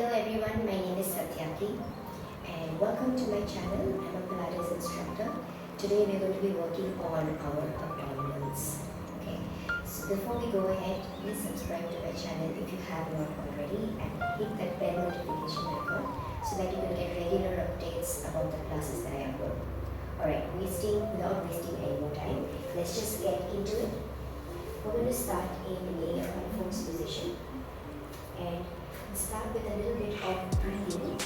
Hello everyone, my name is Satyaki and welcome to my channel. I'm a Pilates instructor. Today we're going to be working on our abdominals. Okay, so before we go ahead, please subscribe to my channel if you have not already and hit that bell notification icon so that you can get regular updates about the classes that I upload. Alright, without wasting any more time, let's just get into it. We're going to start in a force position and start with a little bit of breathing.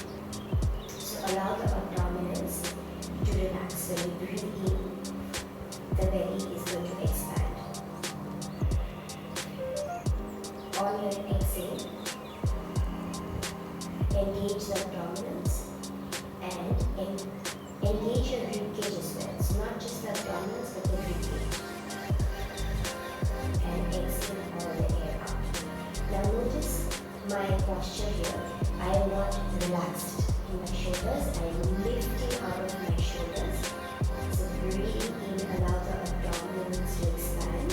So allow the abdominals to relax. When you breathe in, the belly is going to expand. On your exhale, engage the abdominals and engage your rib cage as well. So not just the abdominals but the rib cage. And exhale all the air out. Now notice my posture here. I am not relaxed in my shoulders. I am lifting out of my shoulders. So breathe in, allow the abdominals to expand.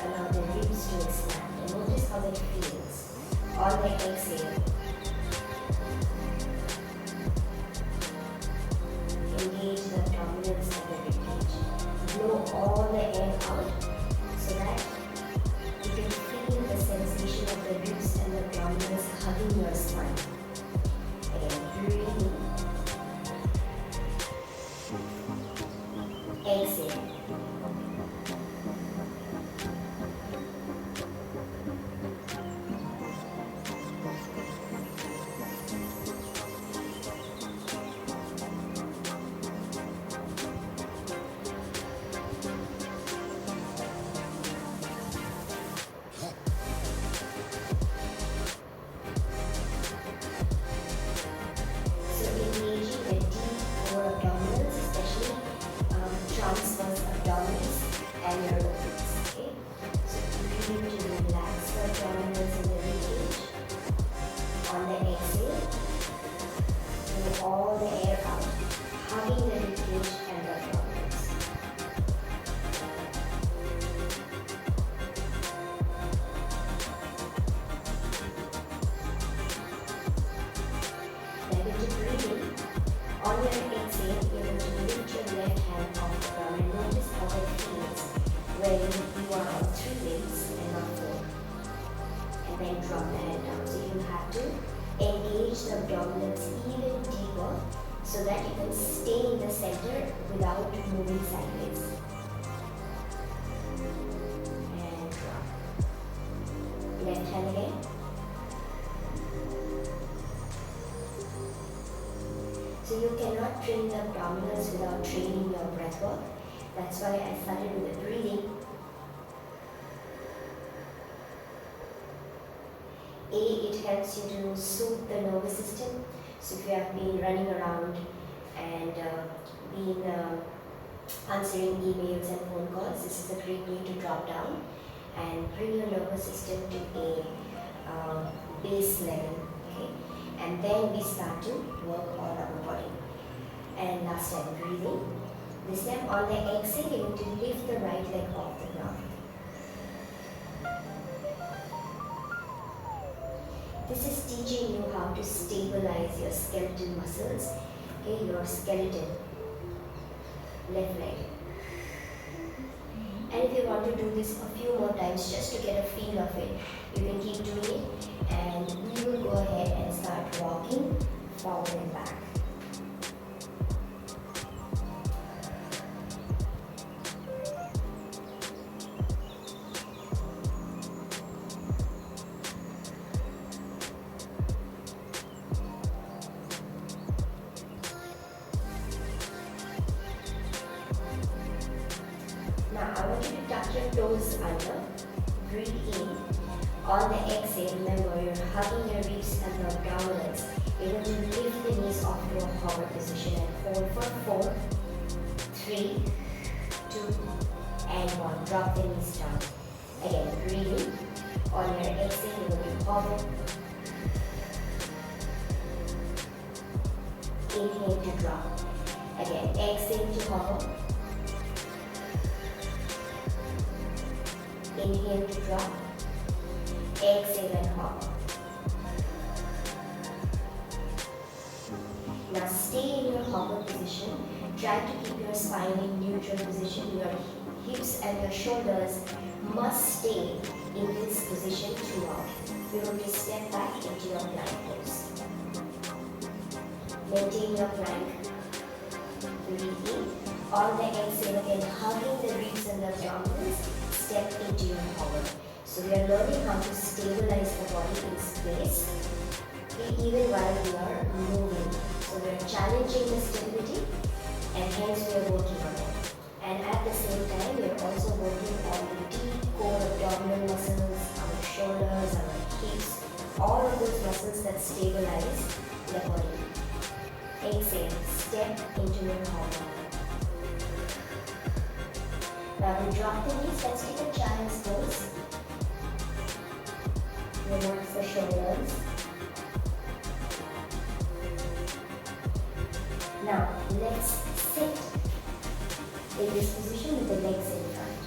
Allow the ribs to expand. And notice how that feels. On the exhale, engage the abdominals and the rib cage. Blow all the air out so that you can feel the sensation of the ribs and the abdominals hugging your spine. Again, breathe in. Exhale. Transverse abdominals and your obliques. Okay, so you need to relax the abdominals in the rib cage. On the exhale, blow all the air out, hugging the rib cage and the abdominals. Then when you breathe in, on your exhale, you're going to lift your left hand off the ground and notice how it feels when you are on 3 legs and not 4. And then drop the head down. So you have to engage the abdominals even deeper so that you can stay in the center without moving sideways. And drop. Left hand again. So you cannot train the abdominals without training your breath work. That's why I started with the breathing. It helps you to soothe the nervous system. So if you have been running around and been answering emails and phone calls, this is a great way to drop down and bring your nervous system to a base level. Okay? And then we start to work on our body. And last time, breathing. This time on the exhale, you need to lift the right leg off the ground. This is teaching you how to stabilize your skeletal muscles, okay, your skeleton, left leg. And if you want to do this a few more times just to get a feel of it, you can keep doing it and we will go ahead and start walking forward and back. Now I want you to tuck your toes under, breathe in. On the exhale, remember you're hugging your ribs and the abdominals. You're going to lift the knees off to a forward position and hold for 4, 3, 2, and 1. Drop the knees down. Again, breathing. On your exhale, you're going to hover. Inhale to drop. Again, exhale to hover. Inhale to drop. Exhale and hover. stay in your hover position. Try to keep your spine in neutral position. Your hips and your shoulders must stay in this position throughout. You're going to step back into your plank pose. Maintain your plank. Breathe in. On the exhale, again, hugging the ribs and the abdominals, step into your hover. So we are learning how to stabilize the body in space, even while we are moving. So we are challenging the stability, and hence we are working on it. And at the same time, we are also working on the deep core abdominal muscles, our shoulders, our hips, all of those muscles that stabilize the body. Exhale, step into your hover. Now we drop the knees, let's take a child's pose. Relax the shoulders. Now let's sit in this position with the legs in front.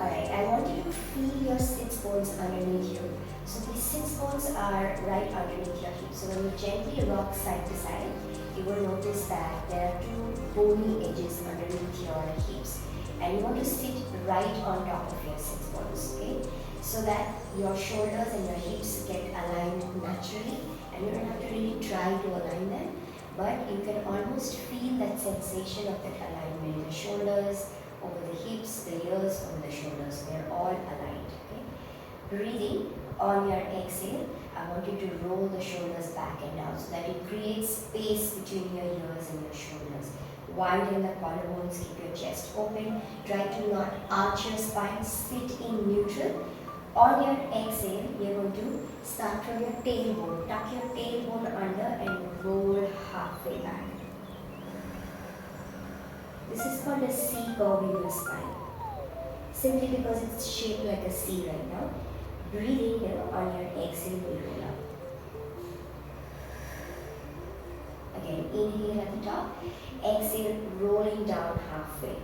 Alright, I want you to feel your sits bones underneath you. So these sits bones are right underneath your hips. So when you gently rock side to side, you will notice that there are two bony edges underneath your hips. And you want to sit right on top of your sits bones, okay? So that your shoulders and your hips get aligned naturally, and you don't have to really try to align them, but you can almost feel that sensation of that alignment. The shoulders over the hips, the ears over the shoulders, they're all aligned. Okay? Breathing on your exhale, I want you to roll the shoulders back and down so that it creates space between your ears and your shoulders. Widen the collarbones, keep your chest open. Try to not arch your spine, sit in neutral. On your exhale, you're going to start from your tailbone. Tuck your tailbone under and roll halfway back. This is called a C curve in your spine. Simply because it's shaped like a C right now. Breathing here on your exhale, we roll up. Again, inhale at the top. Exhale, rolling down halfway.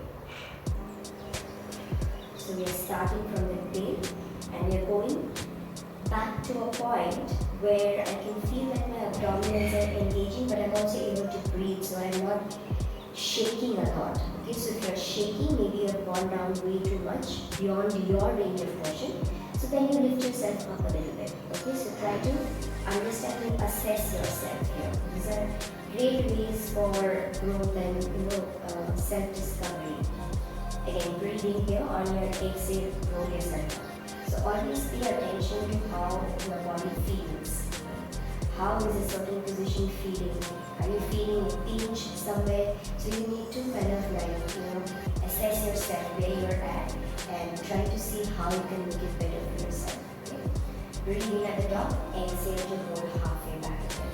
So we are starting from the tail. And we are going back to a point where I can feel that my abdominals are engaging, but I'm also able to breathe, so I'm not shaking a lot. Okay, so if you're shaking, maybe you've gone down way too much beyond your range of motion. So then you lift yourself up a little bit. Okay, so try to understand and assess yourself here. These are great ways for growth and self-discovery. Again, breathing here on your exhale, roll yourself up. So always pay attention to how your body feels. How is a certain position feeling? Are you feeling a pinch somewhere? So you need to kind of assess yourself where you're at and try to see how you can make it better for yourself. Okay? Breathe in at the top, exhale to roll halfway back again.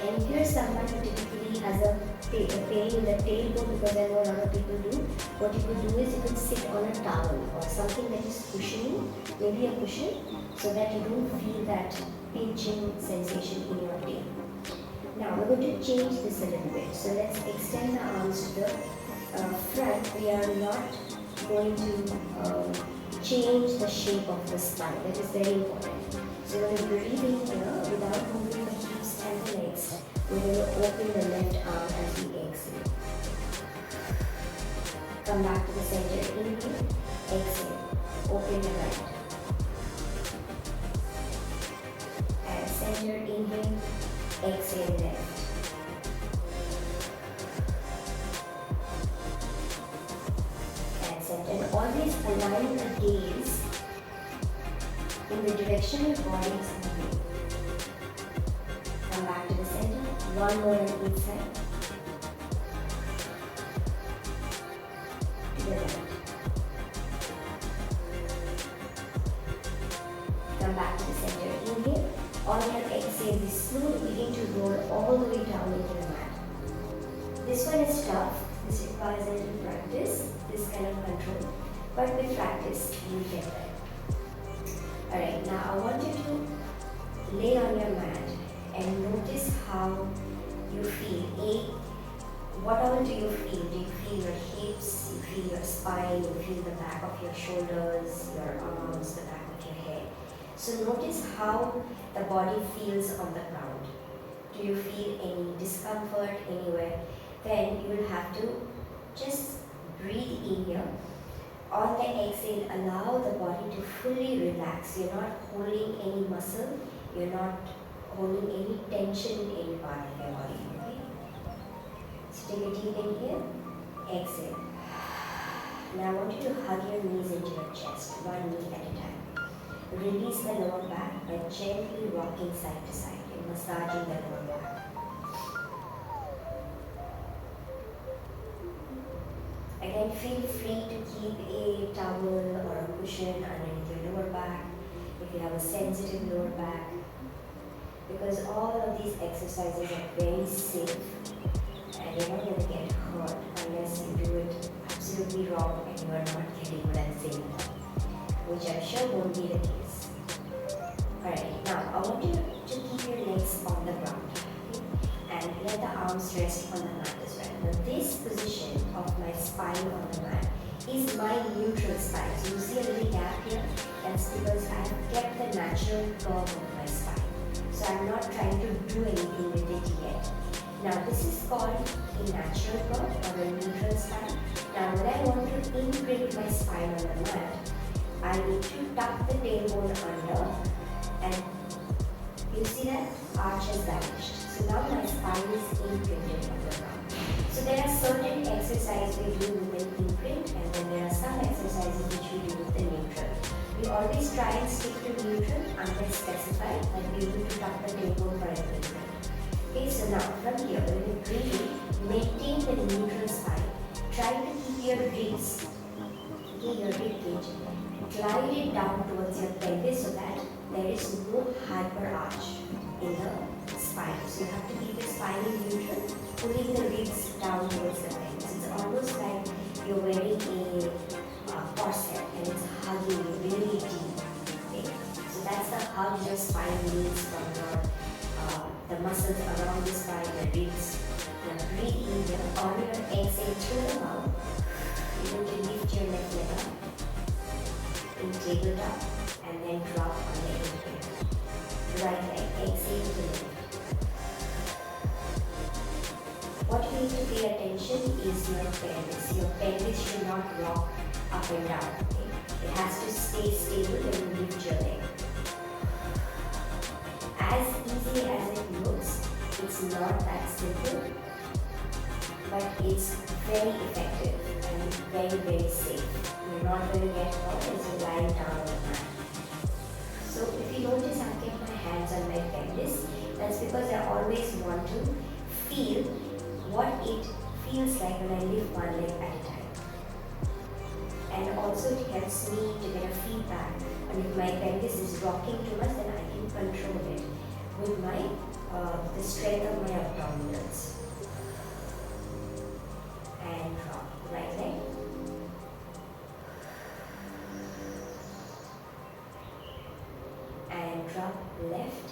And here's someone who typically has a pain in the tailbone, because I know a lot of people do. What you could do is you could sit on a towel or something that is cushioning, maybe a cushion, so that you don't feel that pinching sensation in your tail. Now we're going to change this a little bit. So let's extend the arms to the front. We are not going to change the shape of the spine. That is very important. So we're going to breathe in here without moving the hips and the legs. We're going to open the left arm as we exhale. Come back to the center. Inhale, exhale. Open the right. And center, inhale, exhale left. And center. And always align the gaze in the direction your body is moving. Come back to the center. One more on each side. To the right. Come back to the center. Inhale. On your exhale, we slowly begin to roll all the way down into the mat. This one is tough. This requires a little practice, this kind of control. But with practice, you get there. Alright, now I want you to lay on your mat and notice how you feel. What all do you feel? Do you feel your hips, you feel your spine, you feel the back of your shoulders, your arms, the back of your head. So notice how the body feels on the ground. Do you feel any discomfort anywhere? Then you will have to just breathe in here. On the exhale, allow the body to fully relax. You're not holding any muscle. You're not holding any tension in any part of your body. Okay? So take a deep inhale. Exhale. Now I want you to hug your knees into your chest, one knee at a time. Release the lower back by gently rocking side to side and massaging the lower back. Again, feel free to keep a towel or a cushion underneath your lower back if you have a sensitive lower back, because all of these exercises are very safe and you're not going to get hurt unless you do it absolutely wrong and you are not getting what I'm saying, which I'm sure won't be the case. Alright, now I want you to keep your legs on the ground, okay? And let the arms rest on the mat as well. Now this position of my spine on the mat is my neutral spine. So you see a little gap here? That's because I've kept the natural curve of my spine. So I'm not trying to do anything with it yet. Now this is called a natural curve or a neutral spine. Now when I want to imprint my spine on the mat, I need to tuck the tailbone under, and you see that arch has vanished. So now my spine is imprinted on the ground. So there are certain exercises we do with an imprint, and then there are some exercises which we do with the neutral. We always try and stick to neutral unless specified that we need to tuck the tailbone for an imprint. Okay, so now from here, when you breathe in, maintain the neutral spine. Try to keep your ribs, okay, your rib cage, glide it down towards your pelvis so that there is no hyper arch in the spine. So you have to keep the spine in neutral, pulling the ribs down towards the pelvis. It's almost like you're wearing a corset and it's hugging you really deep. Okay? So that's the hug your spine needs from the muscles around the spine, the ribs. Now breathe in here. On your exhale through the mouth, you're going to lift your left leg up in tabletop and then drop on the inhale. Right leg, exhale to lift. What you need to pay attention is your pelvis. Your pelvis should not rock up and down. Okay? It has to stay stable when you lift your leg. As easy as it looks, it's not that simple, but it's very effective and very, very safe. You're not going to get hurt as you're lying down on the mat. So if you notice, I've kept my hands on my pelvis. That's because I always want to feel what it feels like when I lift one leg at a time. And also it helps me to get a feedback. And if my pelvis is rocking too much, then I can control it with my the strength of my abdominals. And drop. Right leg. And drop left.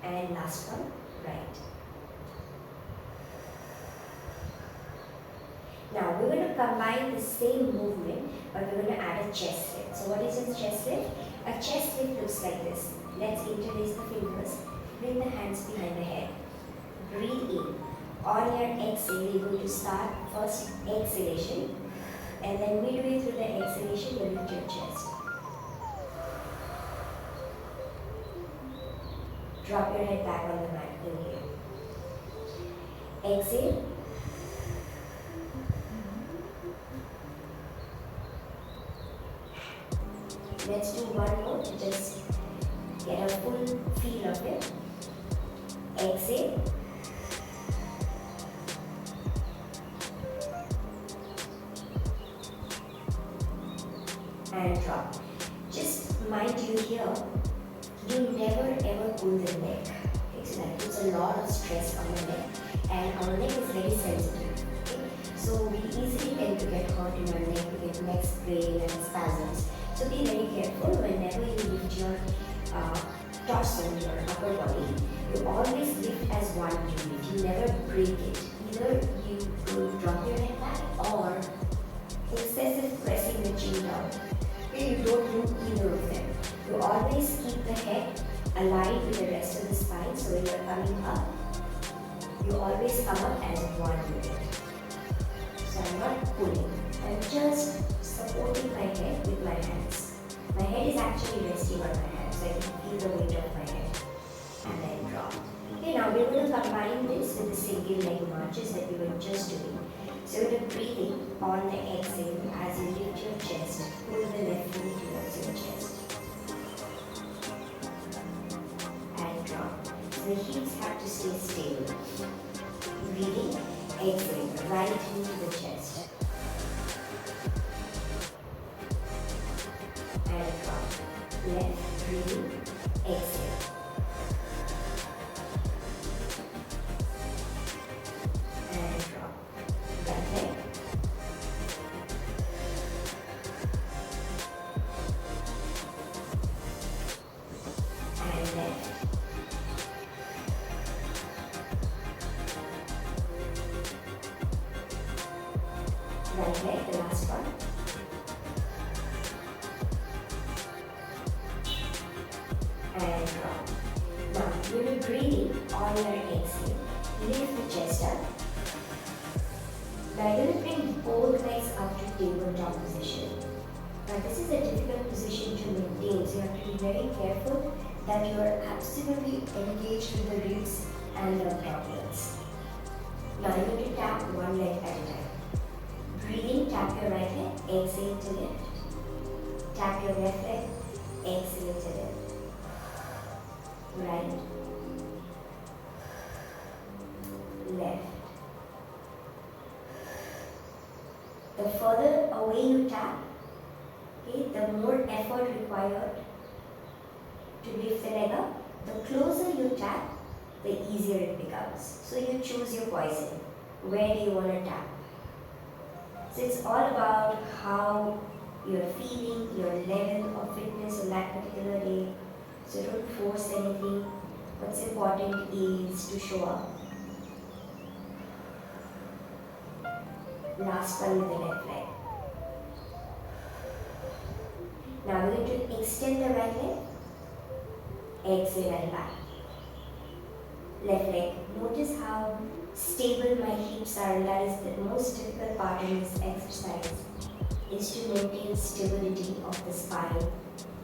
And last one, right. Now we're going to combine the same movement, but we're going to add a chest lift. So what is a chest lift? A chest lift looks like this. Let's interlace the fingers. Bring the hands behind the head. Breathe in. On your exhale, you're going to start first exhalation, and then midway through the exhalation, you lift your chest. Drop your head back on the mat. Inhale. Exhale. Let's do one more to just get a full feel of it. Exhale. And drop. Just mind you here, you never ever pull the neck. Okay, so that puts a lot of stress on the neck, and our neck is very sensitive. Okay? So we easily tend to get hurt in our neck, we get neck sprain and spasms. So be very careful whenever you lift your torso, your upper body. You always lift as one unit. You never break it. Either you drop your head back or excessive pressing the chin down. Okay, you don't do either of them. You always keep the head aligned with the rest of the spine. So when you're coming up, you always come up as one unit. So I'm not pulling. I'm just supporting my head with my hands. My head is actually resting on my hands, so I can feel the weight of my head. And then drop. Okay, now we're going to combine this with the single leg marches that we were just doing. So you're breathing on the exhale as you lift your chest, pull the left knee towards your chest. And drop. So the hips have to stay stable. Breathing, exhale, right knee to the chest. And drop. Left, breathing, exhale. Right leg, the last one. And drop. Now, you're breathing on your exhale. Lift the chest up. Now, you're going to bring both legs up to tabletop position. Now, this is a difficult position to maintain, so you have to be very careful that you are absolutely engaged with the ribs and the abdominals. Now, you're going to tap one leg at a time. Breathing, tap your right leg, exhale to lift. Tap your left leg, exhale to lift. Right, left. The further away you tap, okay, the more effort required to lift the leg up. The closer you tap, the easier it becomes. So you choose your poison. Where do you want to tap? So it's all about how you're feeling, your level of fitness on that particular day. So don't force anything. What's important is to show up. Last one with the left leg. Now we're going to extend the right leg. Exhale and back. Left leg. Notice how stable my hips are, and that is the most difficult part in this exercise, is to maintain stability of the spine,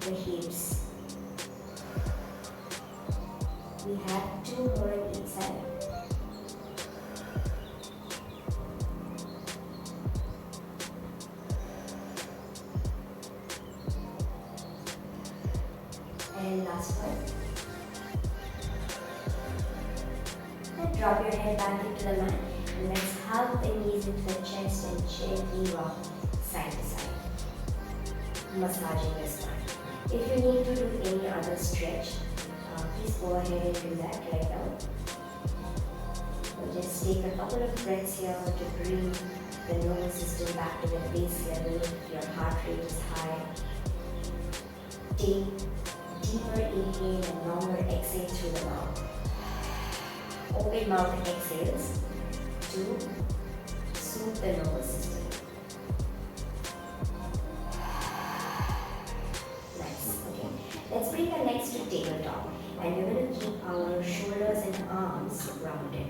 the hips. We have 2 more on each side. And last one. And drop your head back into the mat. And let's hug the knees into the chest and gently rock side to side, massaging the spine. If you need to do any other stretch, please go ahead and do that right now. We'll just take a couple of breaths here to bring the nervous system back to the base level. Your heart rate is high. Take deeper inhale and longer exhale through the mouth. Open mouth exhales to soothe the nervous system. Nice. Okay. Let's bring our legs to tabletop, and we're going to keep our shoulders and arms rounded.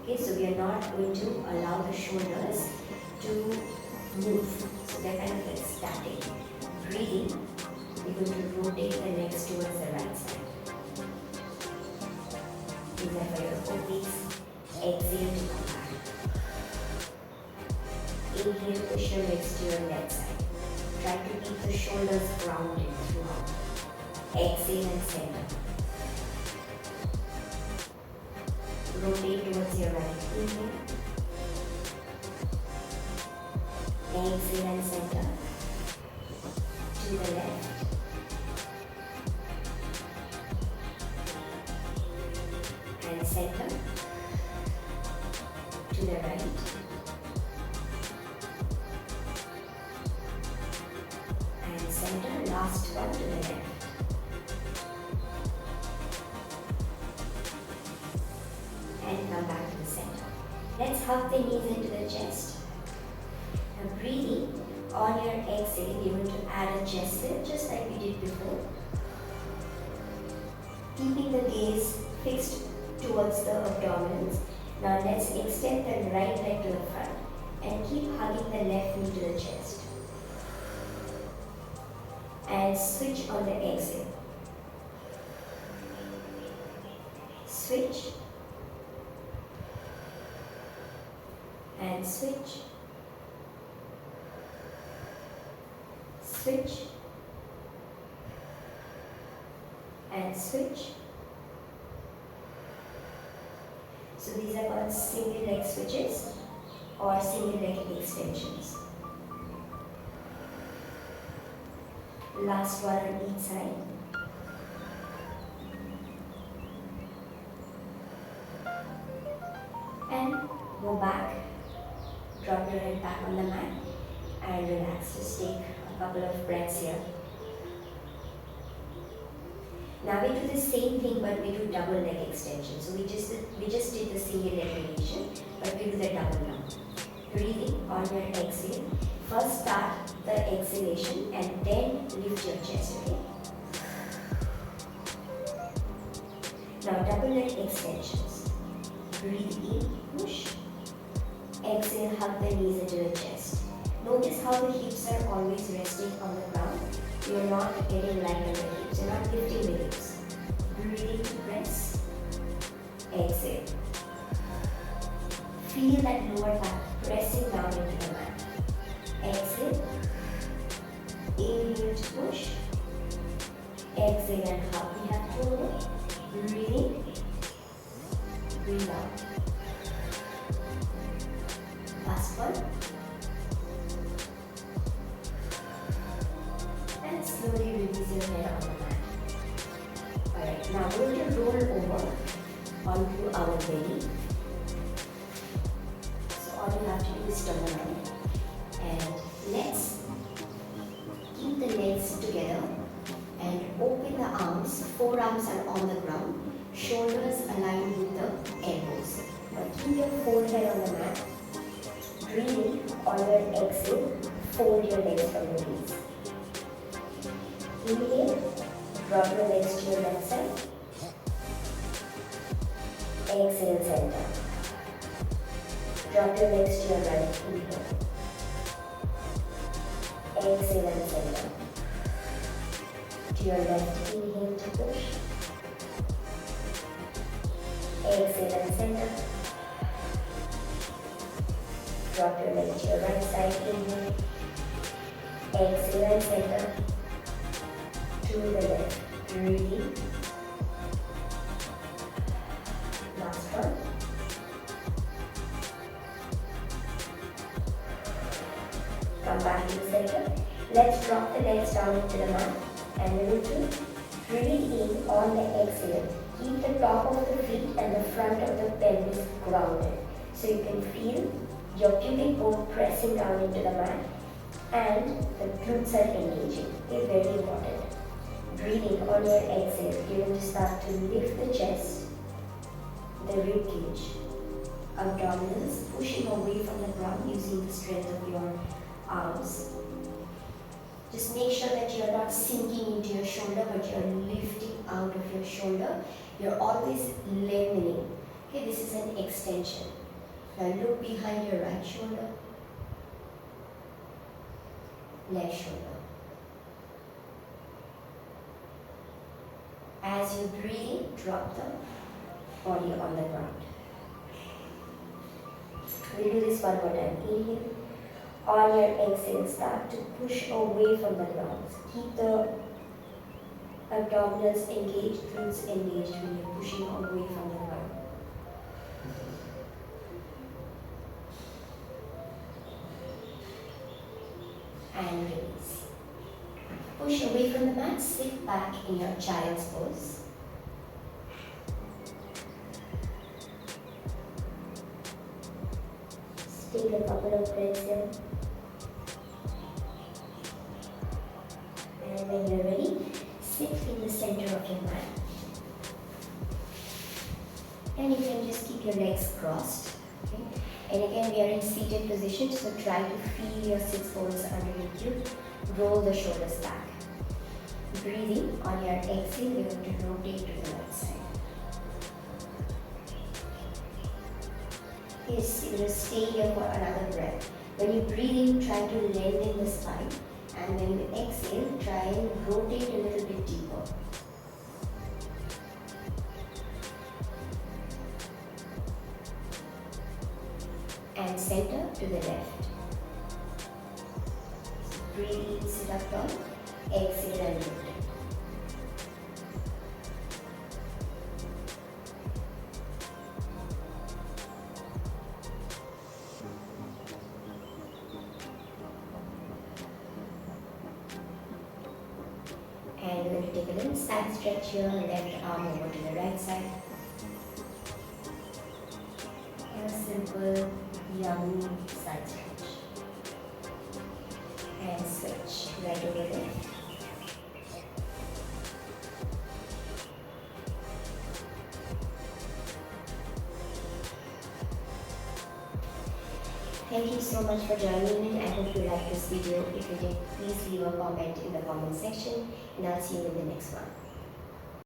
Okay, so we are not going to allow the shoulders to move. So they're kind of like static. Breathing. We're going to rotate the legs towards the right side. These are for your obliques. Exhale to come back. Inhale, push your legs to your left side. Try to keep the shoulders grounded throughout. Exhale and center. Rotate towards your right. Inhale. Exhale and center. To the left. And center. To the right. And center. Last one to the left. And come back to the center. Let's hug the knees into the chest. Now breathing, On your exhale, you're going to add a chest lift just like we did before. Keeping the gaze fixed towards the abdominals. Now let's extend the right leg to the front and keep hugging the left knee to the chest. And switch on the exhale. Switch. And switch. Switch. And switch. So these are called single leg switches or single leg extensions. Last one on each side. And go back. Drop your head back on the mat and relax. Just take a couple of breaths here. Now we do the same thing, but we do double leg extension. So we just did the single leg variation, but we do the double now. Breathing on your exhale. First start the exhalation and then lift your chest, okay? Now double leg extensions. Breathe in, push. Exhale, hug the knees into the chest. Notice how the hips are always resting on the ground. You're not getting light on the hips. You're not lifting the hips. Breathing to press. Exhale. Feel that lower back pressing down into the mat. Exhale. Inhale to push. Exhale and hug. We have 2 more. Breathing. Breathe out. Last one. And slowly release your head on the mat. Alright, now we're going to roll over onto our belly. So all you have to do is turn around. And let's keep the legs together and open the arms. Forearms are on the ground. Shoulders aligned with the elbows. Now keep your forehead on the mat. Breathing on your exhale, fold your legs from your knees. Inhale, drop your legs to your left side. Exhale, center. Drop your legs to your right. Inhale. Exhale and center. To your left, inhale to push. Exhale and center. Drop your leg to your right side, inhale. Exhale and center. To the left, breathing. Last one. Come back to the center. Let's drop the legs down into the mat and we will breathe in on the exhale. Keep the top of the feet and the front of the pelvis grounded. So you can feel your pubic bone pressing down into the mat and the glutes are engaging. It's very important. Breathing on your exhale, you're going to start to lift the chest, the rib cage, abdominals pushing away from the ground using the strength of your arms. Just make sure that you're not sinking into your shoulder, but you're lifting out of your shoulder. You're always lengthening. Okay, this is an extension. Now look behind your right shoulder, left shoulder. As you breathe, drop the body on the ground. We'll do this one more time. Inhale. On your exhale, start to push away from the ground. Keep the abdominals engaged, glutes engaged when you're pushing away from the ground. And release. Push away from the mat, sit back in your child's pose. Take a couple of breaths here. And when you're ready, sit in the center of your mat. And you can just keep your legs crossed. Okay? And again, we are in seated position, so try to feel your sits bones underneath you. Roll the shoulders back. Breathing, on your exhale, you're going to rotate to the right side. Yes, you're going to stay here for another breath. When you breathe in, try to lengthen the spine. And when you exhale, try and rotate a little bit deeper. And center to the left. Breathe in, sit up tall. Exhale and rotate. And we're going to take a little side stretch here, left arm over to the right side. A simple, yummy side stretch. And switch, right over left. Thank you so much for joining me. I hope you liked this video. If you did, please leave a comment in the comment section and I'll see you in the next one.